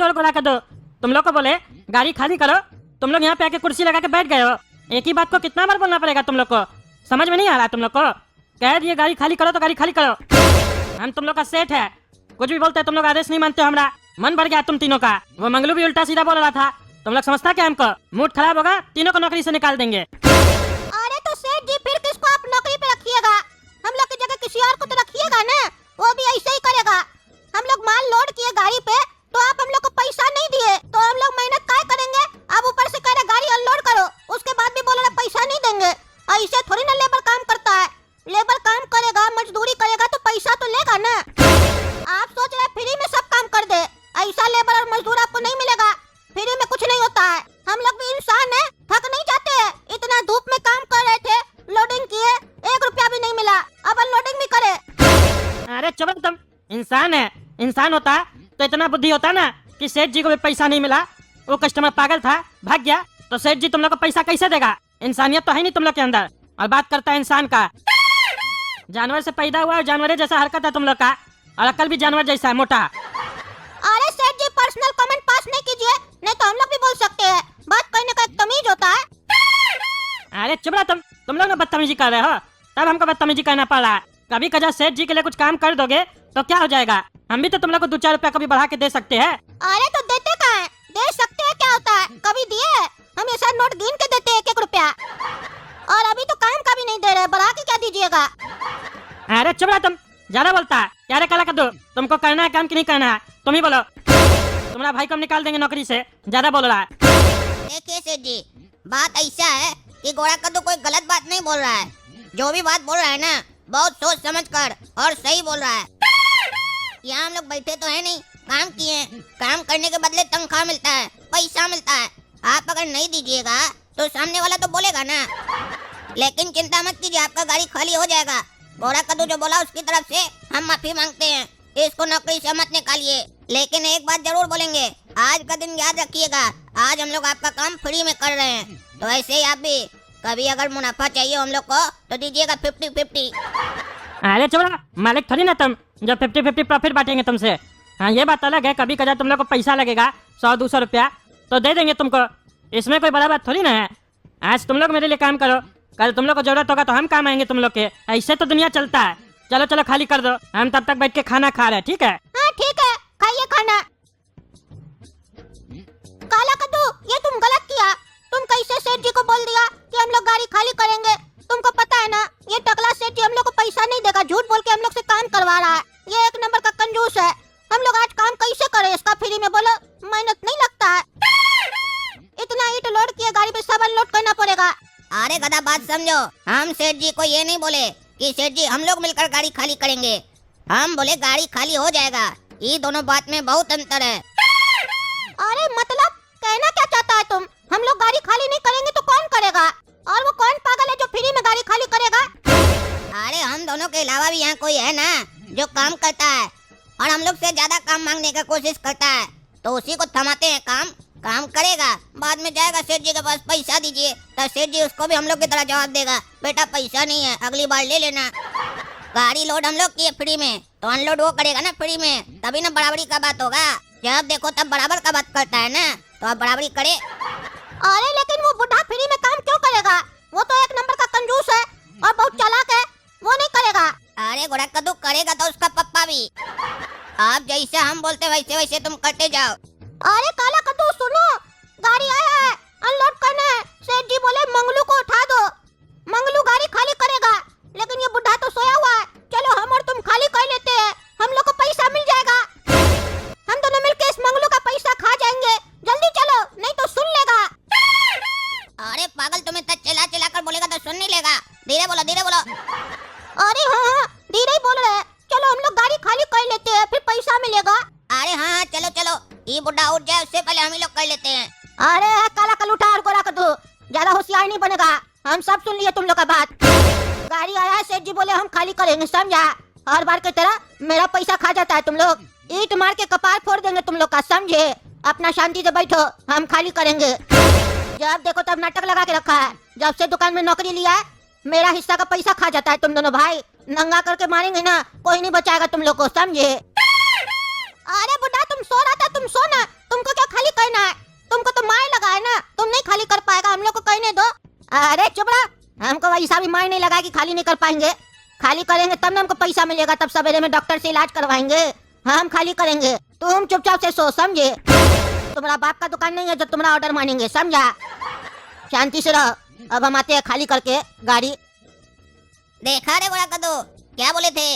Toll को कर दो। तुम लोग को बोले गाड़ी खाली करो, तुम लोग यहाँ पे आके कुर्सी लगा के बैठ गए हो। एक ही बात को कितना बार बोलना पड़ेगा तुम लोग को? समझ में नहीं आ रहा तुम लोग को? कह दिए गाड़ी खाली करो तो गाड़ी खाली करो। हम तुम लोग का सेठ है, कुछ भी बोलते हैं तुम लोग आदेश नहीं मानते हो। हमारा मन भर गया तुम तीनों का। वो मंगलू भी उल्टा सीधा बोल रहा था, तुम लोग समझता क्या हमको? मूड खराब होगा, तीनों को नौकरी से निकाल देंगे। अरे तो सेठ जी फिर किसको आप नौकरी पे रखिएगा? हम लोग की जगह किसी और को तो रखिएगा ना, वो भी ऐसे ही करेगा। हम लोग माल लोड किए गाड़ी पे तो आप हम लोग को पैसा नहीं दिए, तो हम लोग मेहनत काय करेंगे? अब ऊपर से कह रहे गाड़ी अनलोड करो, उसके बाद भी बोल रहे पैसा नहीं देंगे। ऐसे थोड़ी ना लेबर काम करता है। लेबर काम करेगा, मजदूरी करेगा तो पैसा तो लेगा ना। आप सोच रहे फ्री में सब काम कर दे, ऐसा लेबर और मजदूर आपको नहीं मिलेगा। फ्री में कुछ नहीं होता है। हम लोग भी इंसान है, थक नहीं जाते हैं? इतना धूप में काम कर रहे थे, लोडिंग किए, 1 रुपया भी नहीं मिला, अब अनलोडिंग भी करे। अरे चुप, तुम इंसान है। इंसान होता तो इतना बुद्धि होता ना कि सेठ जी को भी पैसा नहीं मिला, वो कस्टमर पागल था भाग गया, तो सेठ जी तुम लोग को पैसा कैसे देगा? इंसानियत तो है नहीं तुम लोग के अंदर। और बात करता है इंसान का, जानवर से पैदा हुआ है, जानवर जैसा हरकत है तुम लोग का, और अकल भी जानवर जैसा है, मोटा। अरे सेठ जी पर्सनल कमेंट पास नहीं कीजिए, नहीं तो हम लोग भी बोल सकते हैं। बात कहने का एक तमीज होता है। अरे चुप रहा तुम लोग ना बदतमीजी कर रहे हो, तब हमको बदतमीजी करना पड़ रहा है। कभी कजा सेठ जी के लिए कुछ काम कर दोगे तो क्या हो जाएगा? हम भी तो तुम लोग को 2-4 रुपया कभी बढ़ा के दे सकते हैं। अरे तो देते कहाँ है? दे सकते हैं, क्या होता है? कभी दिए? हमेशा नोट गिन के देते हैं 1-1 रुपया, और अभी तो काम का भी नहीं दे रहे, बढ़ा के क्या दीजिएगा? अरे चुप रहा, तुम ज्यादा बोलता है। क्या रे काला कद्दू, तुमको करना है काम की नहीं करना है? तुम ही बोलो। तुम्हारा भाई को हम निकाल देंगे नौकरी से, ज्यादा बोल रहा है। देखिए सेठ जी, बात ऐसा है कि घोड़ा कद्दू कोई गलत बात नहीं बोल रहा है। जो भी बात बोल रहा है ना, बहुत सोच समझ कर और सही बोल रहा है। यहाँ हम लोग बैठे तो है नहीं, काम किए, काम करने के बदले तनख्वाह मिलता है, पैसा मिलता है। आप अगर नहीं दीजिएगा तो सामने वाला तो बोलेगा ना। लेकिन चिंता मत कीजिए, आपका गाड़ी खाली हो जाएगा। घोड़ा कद्दू जो बोला उसकी तरफ से हम माफी मांगते हैं, इसको नौकरी से मत निकालिए। लेकिन एक बात जरूर बोलेंगे, आज का दिन याद रखिएगा, आज हम लोग आपका काम फ्री में कर रहे हैं। तो ऐसे ही आप भी कभी अगर मुनाफा चाहिए हम लोग को तो दीजिएगा 50-50। अरे चुप रहा, मालिक थोड़ी ना तुम जो 50-50 प्रॉफिट बांटेंगे तुमसे। हाँ ये बात अलग है, कभी कदा तुम लोग को पैसा लगेगा 100-200 रुपया तो दे देंगे तुमको, इसमें कोई बड़ा बात थोड़ी ना है। आज तुम लोग मेरे लिए काम करो, कल तुम लोग को जरूरत होगा तो हम काम आएंगे तुम लोग के। ऐसे तो दुनिया चलता है। चलो चलो खाली कर दो, हम तब तक बैठ के खाना खा रहे हैं, ठीक है? हाँ ठीक है, खाइए खाना। काला कद्दू, ये तुम गलत किया। तुम कैसे सेठ जी को बोल दिया कि हम लोग गाड़ी खाली करेंगे? तुमको पता है ना, ये टकला सेठ जी हम लोग को पैसा नहीं देगा, झूठ बोल के हम लोग से काम करवा रहा है। ये 1 नंबर का कंजूस है। हम लोग आज काम कैसे करें इसका? फ्री में बोलो, मेहनत नहीं लगता है। इतना ईट लोड किए गाड़ी पे, सब अनलोड करना पड़ेगा। अरे गधा, बात समझो, हम सेठ जी को ये नहीं बोले कि सेठ जी हम लोग मिलकर गाड़ी खाली करेंगे, हम बोले गाड़ी खाली हो जाएगा। ये दोनों बात में बहुत अंतर है। अरे मतलब कहना क्या चाहता है तुम? हम लोग गाड़ी खाली नहीं करेंगे तो कौन करेगा? और वो कौन पागल है जो फ्री में गाड़ी खाली करेगा? अरे हम दोनों के अलावा भी यहाँ कोई है ना जो काम करता है, और हम लोग से ज्यादा काम मांगने का कोशिश करता है, तो उसी को थमाते हैं। काम करेगा, बाद में जाएगा सेठ जी के पास, पैसा दीजिए, तो सेठ जी उसको भी हम लोग की तरह जवाब देगा, बेटा पैसा नहीं है, अगली बार ले लेना। गाड़ी लोड हम लोग किए फ्री में, तो अनलोड वो करेगा ना फ्री में, तभी ना बराबरी का बात होगा। जब देखो तब बराबर का बात करता है ना, तो अब बराबरी करे। अरे लेकिन वो बुढ़ा फ्री में काम क्यों करेगा? वो तो 1 नंबर का कंजूस है और बहुत चालाक है, वो नहीं करेगा। अरे घोड़ा कद्दू, करेगा तो उसका पप्पा भी। आप जैसे हम बोलते वैसे वैसे तुम करते जाओ। अरे काला कद्दू सुनो, गाड़ी आया है, अनलोड करना है। सेठ जी बोले मंगलू को उठा दो, मंगलू गाड़ी खाली करेगा, लेकिन ये बुढ़ा तो सोया हुआ है। चलो हम और तुम खाली कर लेते हैं, हम लोग को पैसा मिल जाएगा। हम दोनों मिलके इस मंगलू का पैसा खा जाएंगे। जल्दी चलो, नहीं तो सुन लेगा। अरे पागल, तुम्हें तो चिल्ला चिल्ला कर बोलेगा तो सुन नहीं लेगा। धीरे बोलो, धीरे बोलो। अरे हाँ, धीरे ही बोल रहे हैं। चलो हम लोग गाड़ी खाली कर लेते हैं, फिर पैसा मिलेगा। अरे हाँ चलो चलो, ये बुढ़ा उठ जाए उससे पहले हम ही लोग कर लेते हैं। अरे काला कलूठा और गोरा कद्दू, ज्यादा होशियार नहीं बनेगा। हम सब सुन लिए तुम लोग का बात। गाड़ी आया है, सेठ जी बोले हम खाली करेंगे, समझा? हर बार की तरह मेरा पैसा खा जाता है तुम लोग। ईंट मार के कपार फोड़ देंगे तुम लोग का, समझे? अपना शांति से बैठो, हम खाली करेंगे। जब देखो तब नाटक लगा के रखा है। जब से दुकान में नौकरी लिया है, मेरा हिस्सा का पैसा खा जाता है तुम दोनों भाई। नंगा करके मारेंगे ना, कोई नहीं बचाएगा तुम लोग को, समझे? अरे बुढ़ा, तुम सो रहा था, तुम सो ना, तुम अरे चुप रहा, हमको वैसा भी मायने नहीं लगा कि खाली नहीं कर पाएंगे। खाली करेंगे तब ना हमको पैसा मिलेगा, तब सवेरे में डॉक्टर से इलाज करवाएंगे। हम खाली करेंगे, तुम चुपचाप से सो, समझे? तुम्हारा बाप का दुकान नहीं है जो तुम्हारा ऑर्डर मानेंगे, समझा? शांति से रहो। अब हम आते हैं खाली करके गाड़ी। देखा रे बुढ़ा कद्दू, क्या बोले थे?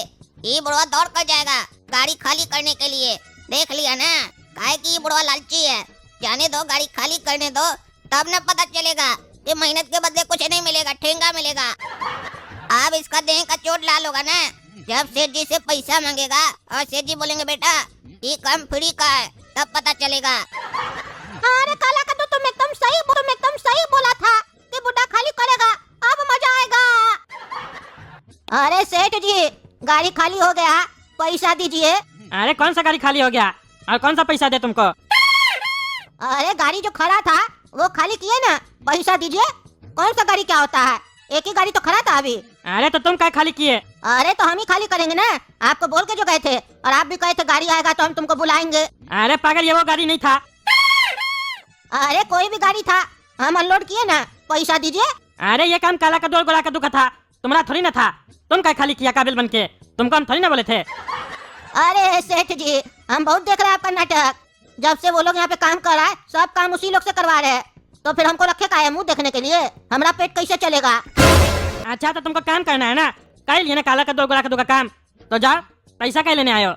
ये बुढ़वा दौड़ कर जाएगा गाड़ी खाली करने के लिए। देख लिया ना, काहे कि ये बुढ़वा लालची है। जाने दो, गाड़ी खाली करने दो, तब न पता चलेगा ये मेहनत के बदले कुछ नहीं मिलेगा, ठेंगा मिलेगा। अब इसका देह का चोट लाल होगा ना, जब सेठ जी से पैसा मांगेगा और सेठ जी बोलेंगे बेटा ये काम फ्री का है, तब पता चलेगा। अरे काला कद्दू, तुम एकदम सही बोला था कि बुढ़ा खाली करेगा, अब मजा आएगा। अरे सेठ जी, गाड़ी खाली हो गया, पैसा दीजिए। अरे कौन सा गाड़ी खाली हो गया और कौन सा पैसा दे तुमको? अरे गाड़ी जो खड़ा था वो खाली किए ना, पैसा दीजिए। कौन सा गाड़ी क्या होता है, एक ही गाड़ी तो खड़ा था अभी। अरे तो तुम क्या खाली किए? अरे तो हम ही खाली करेंगे ना, आपको बोल के जो गए थे, और आप भी कहे थे गाड़ी आएगा तो हम तुमको बुलाएंगे। अरे पागल, ये वो गाड़ी नहीं था। अरे कोई भी गाड़ी था, हम अनलोड किए ना, पैसा दीजिए। अरे ये काम काला कद्दू और गोरा कद्दू का था, तुम्हारा थोड़ी ना था। तुम क्या खाली किया काबिल बन के? तुमको हम थोड़ी ना बोले थे। अरे सेठ जी, हम बहुत देख रहे हैं आपका नाटक। जब से वो लोग यहाँ पे काम कर रहा है, सब काम उसी लोग से करवा रहे हैं, तो फिर हमको रखे का है मुंह देखने के लिए? हमारा पेट कैसे चलेगा? अच्छा तो तुमको काम करना है ना, कर लिए ना काला कद्दू और गोरा कद्दू का काम, तो जाओ पैसा क्या लेने आयो?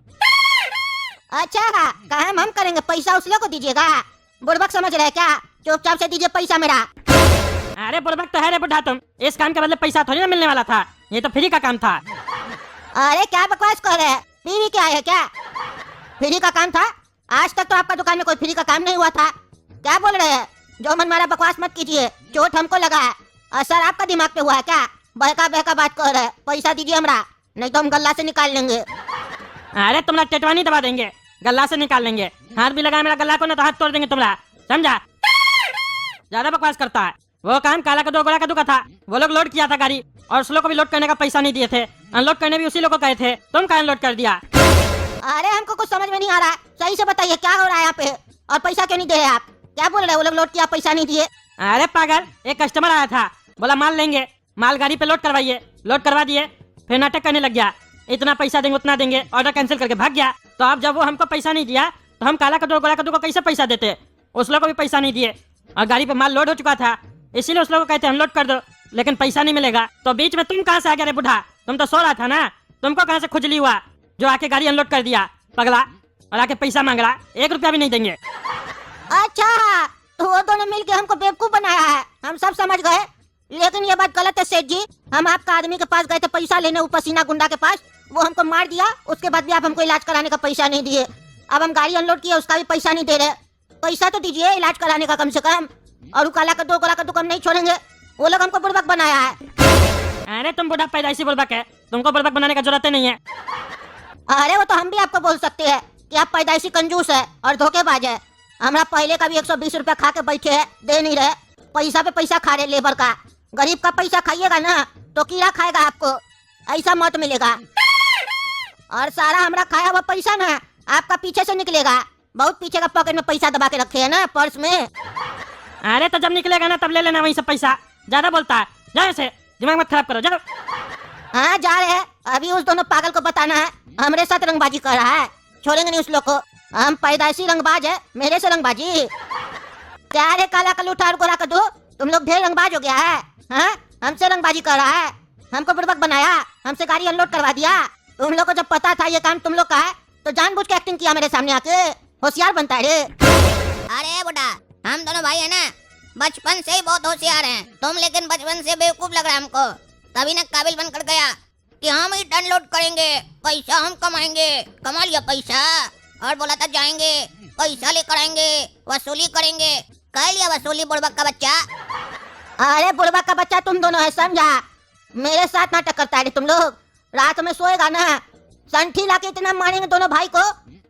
अच्छा काम हम करेंगे, पैसा उस लोग को दीजिएगा? बुड़बक समझ रहे क्या? चुपचाप से दीजिए पैसा मेरा। अरे बुड़बक तो है रे बुढ़ा तुम, इस काम के बदले पैसा थोड़ी ना मिलने वाला था, ये तो फ्री का काम था। अरे क्या बकवास कर रहे हैं, फ्री क्या है क्या? फ्री का काम था? आज तक तो आपका दुकान में कोई फ्री का काम नहीं हुआ था। क्या बोल रहे हैं? जो मन मारा बकवास मत कीजिए, चोट हमको लगा है, असर आपका दिमाग पे हुआ है क्या? बहका बहका बात कर रहे हैं, पैसा दीजिए हमरा, नहीं तो हम गल्ला से निकाल लेंगे। अरे तुम्हारा टेटवानी दबा देंगे, गल्ला से निकाल लेंगे। हाथ भी लगा मेरा गल्ला को ना तो हाथ तोड़ देंगे तुम्हारा, समझा? ज्यादा बकवास करता है। वो काम काला कद्दू गोरा कद्दू का था, वो लोग लोड किया था गाड़ी, और उस लोग को भी लोड करने का पैसा नहीं दिए थे, अनलोड करने भी उसी लोग को कहे थे, तुम का अनलोड कर दिया। अरे हमको कुछ समझ में नहीं आ रहा है, सही से बताइए क्या हो रहा है यहाँ पे, और पैसा क्यों नहीं दे रहे आप? क्या बोल रहे हैं? वो लोग लोड किया, पैसा नहीं दिए? अरे पागल, एक कस्टमर आया था, बोला माल लेंगे, माल गाड़ी पे लोड करवाइए, लोड करवा दिए, फिर नाटक करने लग गया, इतना पैसा देंगे उतना देंगे, ऑर्डर कैंसिल करके भाग गया। तो अब जब वो हमको पैसा नहीं दिया तो हम काला कद्दू गोरा कद्दू को कैसे पैसा देते? उस लोग को भी पैसा नहीं दिए, और गाड़ी पे माल लोड हो चुका था, इसीलिए उस लोग को कहते अनलोड कर दो, लेकिन पैसा नहीं मिलेगा। तो बीच में तुम कहाँ से आ गया रे बुढ़ा? तुम तो सो रहा था ना, तुमको कहाँ से खुजली हुआ जो आके गाड़ी अनलोड कर दिया पगला, और आके पैसा मांग रहा? 1 रुपया भी नहीं देंगे। अच्छा तो वो दोनों मिलके हमको बेवकूफ बनाया है, हम सब समझ गए। लेकिन ये बात गलत है सेठ जी, हम आपका आदमी के पास गए थे पैसा लेने, वो पसीना गुंडा के पास, वो हमको मार दिया, उसके बाद भी आप हमको इलाज कराने का पैसा नहीं दिए। अब हम गाड़ी अनलोड किए, उसका भी पैसा नहीं दे रहे, पैसा तो दीजिए इलाज कराने का कम से कम। और वो काला कद्दू गोरा कद्दू को हम नहीं छोड़ेंगे, वो लोग हमको बुड़बक बनाया है। अरे तुम बुढ़ा पैदाइशी बुड़बक है, तुमको बुड़बक बनाने का जरूरत नहीं है। अरे वो तो हम भी आपको बोल सकते हैं कि आप पैदाइशी कंजूस है और धोखेबाज है। हमरा पहले का भी 120 रुपया खा के बैठे है, दे नहीं रहे, पैसा पे पैसा खा रहे लेबर का। गरीब का पैसा खाइएगा ना तो कीड़ा खाएगा आपको, ऐसा मत मिलेगा। और सारा हमरा खाया हुआ पैसा ना आपका पीछे से निकलेगा, बहुत पीछे का पॉकेट में पैसा दबा के रखे है ना, पर्स में। अरे तो जब निकलेगा ना तब ले लेना वहीं से पैसा, ज्यादा बोलता है, जाओ से दिमाग मत खराब करो, जाओ। हाँ जा रहे हैं, अभी उस दोनों पागल को बताना है हमरे साथ रंगबाजी कर रहा है, छोड़ेंगे नहीं उस लोग को। हम पैदाइशी रंगबाज है, मेरे से रंगबाजी क्या रे? काला कलूठा और गोरा कद्दू, तुम लोग ढेर रंगबाज हो गया है। हाँ हमसे रंगबाजी कर रहा है, हमको बुड़बक बनाया, हमसे गाड़ी अनलोड करवा दिया। तुम लोग को जब पता था ये काम तुम लोग का है तो जानबूझ के एक्टिंग किया मेरे सामने आके, होशियार बनता है रे। अरे बुढ़ा, हम दोनों भाई है ना, बचपन से ही बहुत होशियार हैं। तुम लेकिन बचपन से बेवकूफ लग रहा है हमको। तभी ना काबिल बनकर गया कि हम ही अनलोड करेंगे, पैसा हम कमाएंगे। कमा लिया पैसा और बोला था जाएंगे पैसा लेकर आएंगे, वसूली करेंगे। कर लिया वसूली बुड़बक का बच्चा। अरे बुड़बक का बच्चा तुम दोनों है, समझा? मेरे साथ नाटक करता है तुम लोग। रात में सोएगा ना, संठी लाके इतना मारेंगे दोनों भाई को,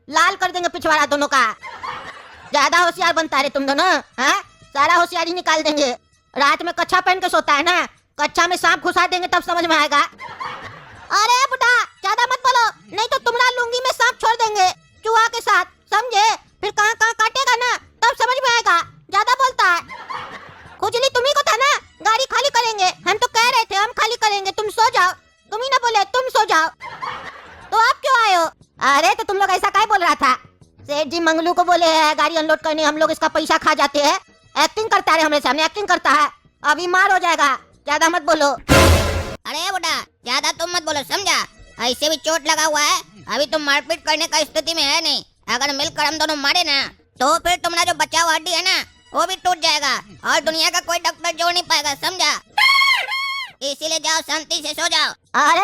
लाल कर देंगे पिछवाड़ा दोनों का। ज्यादा होशियार बनता है तुम दोनों, हाँ? सारा होशियारी निकाल देंगे। रात में कच्छा पहन के सोता है ना, कच्छा में सांप घुसा देंगे तब समझ में आएगा। अरे बुढ़ा ज्यादा मत बोलो, नहीं तो तुम्हारा लुंगी में सांप छोड़ देंगे चूहा के साथ, समझे? फिर कहाँ कहाँ काटेगा ना तब समझ में आएगा। ज्यादा बोलता है, खुजली तुम्ही को था ना, गाड़ी खाली जाओ। तो आप क्यों आए हो? अरे तो तुम लोग ऐसा काय बोल रहा था? सेठ जी मंगलू को बोले हैं गाड़ी अनलोड करने, हम लोग इसका पैसा खा जाते हैं। एक्टिंग करता है, हमारे सामने एक्टिंग करता है। अभी मार हो जाएगा, ज्यादा मत बोलो। अरे बुढ़ा, ज्यादा तुम मत बोलो, समझा? ऐसे भी चोट लगा हुआ है, अभी तुम मारपीट करने का स्थिति में है नहीं। अगर मिलकर हम दोनों मारे ना तो फिर तुम्हारा जो बचा हुआ हड्डी है ना वो भी टूट जाएगा और दुनिया का कोई डॉक्टर जोड़ नहीं पाएगा, समझा? इसीलिए जाओ, शांति से सो जाओ। अरे